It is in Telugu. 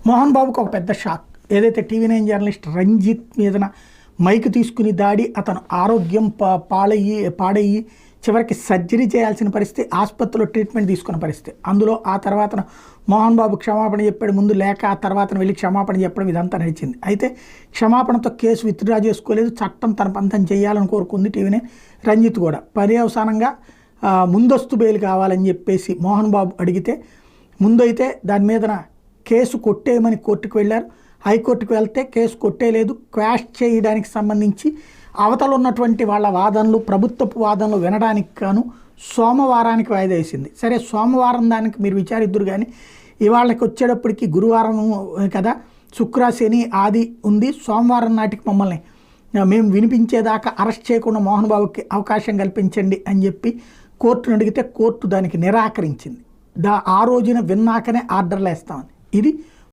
మోహన్ బాబుకు ఒక పెద్ద షాక్. ఏదైతే టీవీ9 జర్నలిస్ట్ రంజిత్ మీదన మైక్ తీసుకుని దాడి, అతను ఆరోగ్యం పాడయ్యి చివరికి సర్జరీ చేయాల్సిన పరిస్థితి, ఆసుపత్రిలో ట్రీట్మెంట్ తీసుకున్న పరిస్థితి. అందులో ఆ తర్వాత మోహన్ బాబు క్షమాపణ చెప్పాడు, ముందు లేక ఆ తర్వాత వెళ్ళి క్షమాపణ చెప్పడం, ఇదంతా నడిచింది. అయితే క్షమాపణతో కేసు విత్డ్రా చేసుకోలేదు, చట్టం తన పంతం చేయాలని కోరుకుంది టీవీ9. రంజిత్ కూడా పర్యవసానంగా ముందస్తు బెయిల్ కావాలని చెప్పేసి మోహన్ బాబు అడిగితే, ముందైతే దాని మీదన కేసు కొట్టేయమని కోర్టుకు వెళ్ళారు. హైకోర్టుకు వెళ్తే కేసు కొట్టేయలేదు. క్వాష్ చేయడానికి సంబంధించి అవతల ఉన్నటువంటి వాళ్ళ వాదనలు, ప్రభుత్వపు వాదనలు వినడానికి గాను సోమవారానికి వాయిదా వేసింది. సరే, సోమవారం దానికి మీరు విచారిద్దురు, కానీ ఇవాళకి వచ్చేటప్పటికి గురువారం కదా, శుక్ర శని ఆది ఉంది, సోమవారం నాటికి మమ్మల్ని మేము వినిపించేదాకా అరెస్ట్ చేయకుండా మోహన్ బాబుకి అవకాశం కల్పించండి అని చెప్పి కోర్టును అడిగితే కోర్టు దానికి నిరాకరించింది. ఆ రోజున విన్నాకనే ఆర్డర్లు వేస్తామని. ఇది